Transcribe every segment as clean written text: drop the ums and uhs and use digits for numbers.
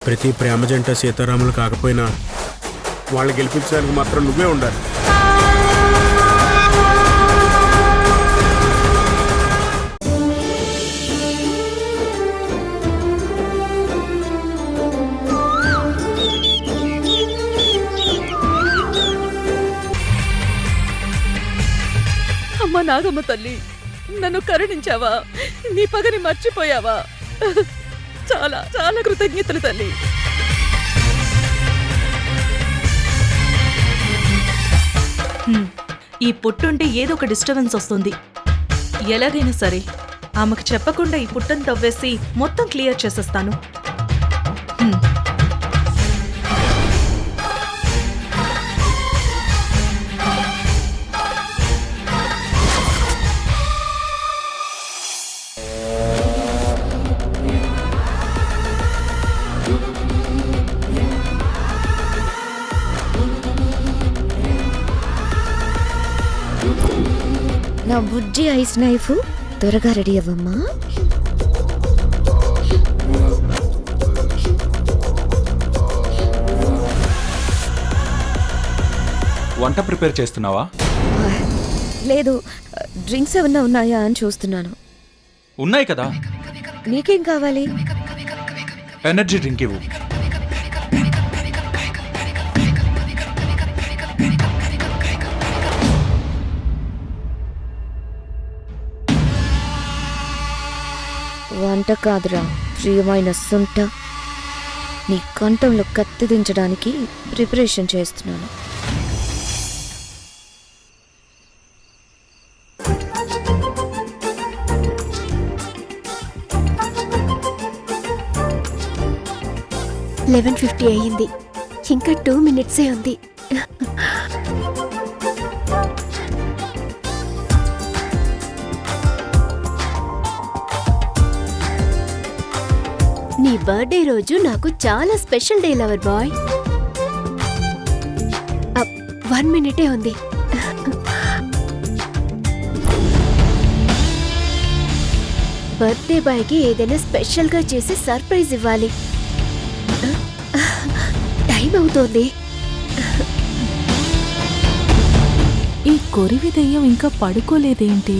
ప్రతి ప్రేమ జంట సీతారాములు కాకపోయినా వాళ్ళు గెలిపించడానికి మాత్రం నువ్వే ఉండాలి. అమ్మ నాగమ్మ తల్లి, నన్ను కరుణించావా? నీ పగని మర్చిపోయావా? చాలా చాలా కృతజ్ఞతలు తల్లి. ఈ పుట్టుంటే ఏదో ఒక డిస్టర్బెన్స్ వస్తుంది. ఎలాగైనా సరే ఆమెకు చెప్పకుండా ఈ పుట్టను తవ్వేసి మొత్తం క్లియర్ చేసేస్తాను. నా బుజ్జి ఐస్ నైఫ్ త్వరగా రెడీ అవ్వమ్మా. వంట ప్రిపేర్ చేస్తున్నావా? లేదు, డ్రింక్స్ ఏమన్నా ఉన్నాయా అని చూస్తున్నాను. ఉన్నాయి కదా. నీకేం కావాలి? ఎనర్జీ డ్రింక్ ఇవ్వు. వంట కాదురా ప్రియమైన సుంట, నీ కంఠంలో కత్తి దించడానికి ప్రిపరేషన్ చేస్తున్నాను. $11:50 అయ్యింది. ఇంకా 2 minutes ఉంది. నీ బర్త్డే రోజు నాకు చాలా special day lover boy. 1 minute ఉంది. బర్త్డే బాయ్కి ఏదైనా స్పెషల్గా చేసి సర్ప్రైజ్ ఇవ్వాలి. టైం అవుతోంది. ఈ కొరివి దెయ్యం ఇంకా పడుకోలేదేంటి?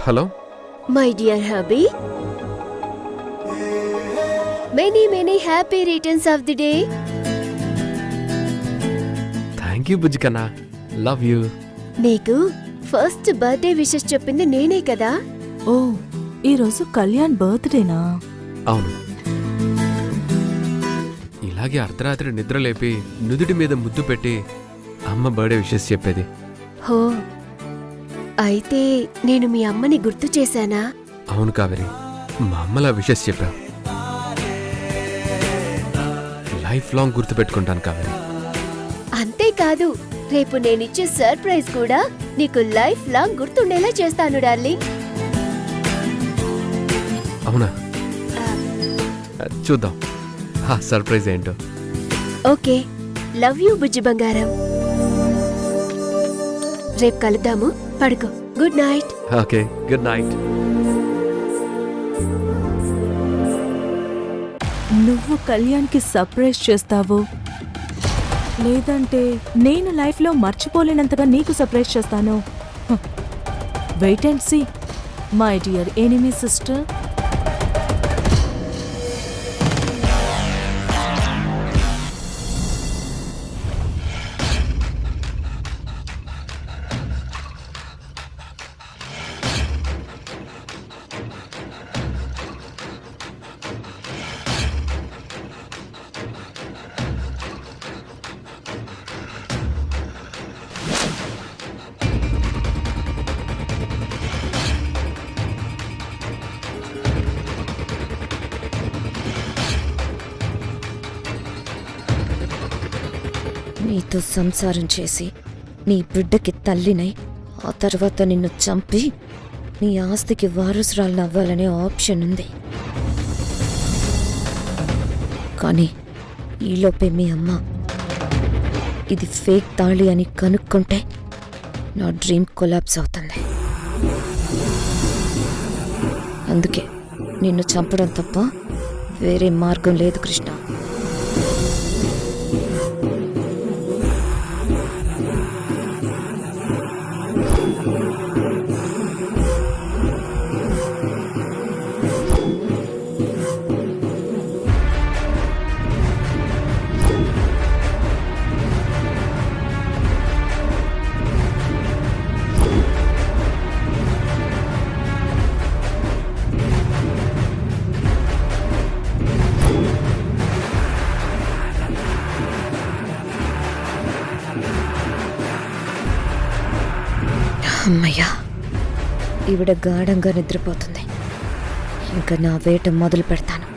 Hello my dear hubby, many happy returns of the day. Thank you బుజ్జి కన్నా, లవ్ యూ. నీకు ఫస్ట్ బర్త్డే విషెస్ చెప్పింది నేనే కదా. ఓ, ఈరోజు కళ్యాణ్ బర్త్డేనా? అవును, ఇలాగే అర్ధరాత్రి నిద్ర లేపి నుదుటి మీద ముద్దు పెట్టి అమ్మ బర్త్డే విషెస్ చెప్పేది. హో, అయితే నేను మీ అమ్మని గుర్తు చేశానా? అవును కావేరి, మా అమ్మలా విషెస్ చెప్పావు. లైఫ్ లాంగ్ గుర్తు పెట్టుకుంటాను కావేరి. అంతేకాదు, రేపు నేనిచ్చే సర్ప్రైజ్ కూడా నీకు లైఫ్ లాంగ్ గుర్తుండేలా చేస్తాను డార్లింగ్. అవునా? చూద్దాం ఆ సర్ప్రైజ్ ఏంటో. ఓకే, లవ్ యూ బుజ్జి బంగారం. రేపు కలుద్దాము. పడుకో. Good night. Okay, good night. నువ్వు కళ్యాణ్కి సర్ప్రైజ్ చేస్తావు, లేదంటే నేను లైఫ్లో మర్చిపోలేనంతగా నీకు సర్ప్రైజ్ చేస్తాను. Wait and see my dear enemy sister. నీతో సంసారం చేసి నీ బిడ్డకి తల్లినై ఆ తర్వాత నిన్ను చంపి నీ ఆస్తికి వారసురాలను అవ్వాలనే ఆప్షన్ ఉంది. కానీ ఈలోపే మీ అమ్మ ఇది ఫేక్ తాళి అని కనుక్కుంటే నా డ్రీమ్ కొలాప్స్ అవుతుంది. అందుకే నిన్ను చంపడం తప్ప వేరే మార్గం లేదు కృష్ణ. అమ్మయ్యా, ఈవిడ గాఢంగా నిద్రపోతుంది. ఇంకా నా వేట మొదలు పెడతాను.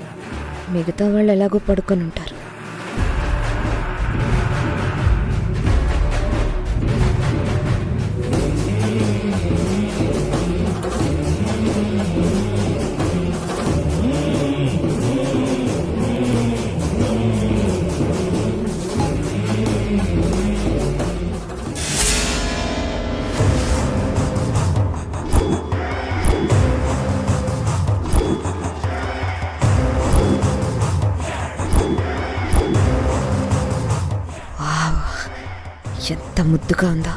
మిగతా వాళ్ళు ఎలాగో పడుకొని ఉంటారు. ఎంత ముద్దుగా ఉందో.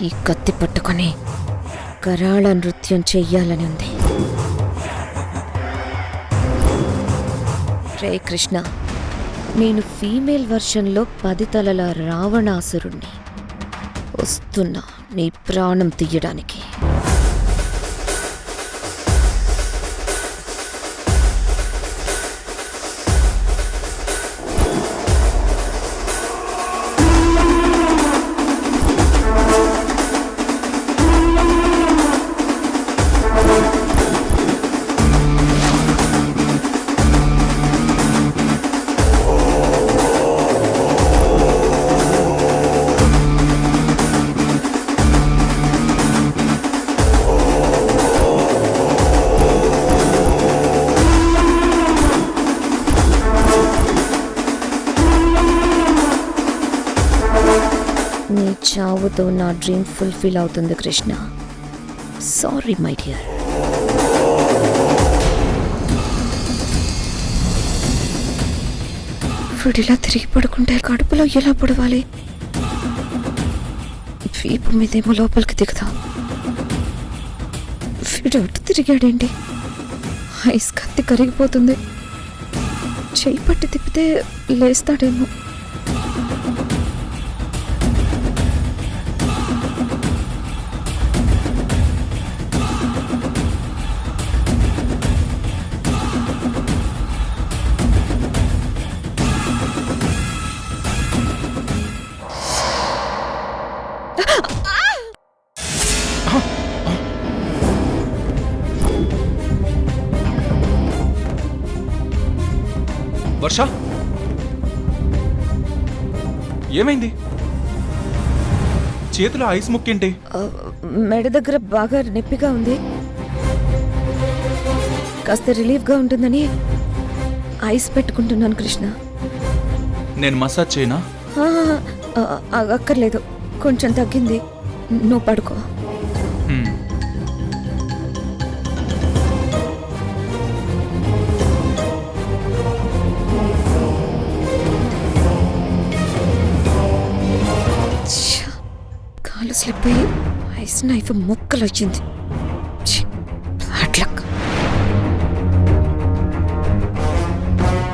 ఈ కత్తి పట్టుకొని కరాళ నృత్యం చెయ్యాలని ఉంది. రే కృష్ణ, నేను ఫీమేల్ వర్షన్లో 10 తలల రావణాసురుణ్ణి. వస్తున్నా నీ ప్రాణం తీయడానికి. నీ చావుతో నా డ్రీమ్ ఫుల్ఫిల్ అవుతుంది కృష్ణ. Sorry my dear. వీడిలా తిరిగి పడుకుంటే కడుపులో ఎలా పడవాలి? వీపు మీదేమో లోపలికి దిగుతా. వీడు అటు తిరిగాడేంటి? ఐస్ కత్తి కరిగిపోతుంది. చెయ్యి పట్టి తిప్పితే లేస్తాడేమో. వర్ష, ఏమైంది? చేతిలో ఐస్ ముక్కేంటి? మెడ దగ్గర బాగా నొప్పిగా ఉంది. కాస్త రిలీఫ్గా ఉంటుందని ఐస్ పెట్టుకుంటున్నాను కృష్ణ. నేను మసాజ్ చేయనా? అక్కర్లేదు, కొంచెం తగ్గింది. నువ్వు పడుకో. హ్మ్. కాలు స్లిప్ అయ్యి ఐస్ నైఫ్ ముక్కలు వచ్చింది.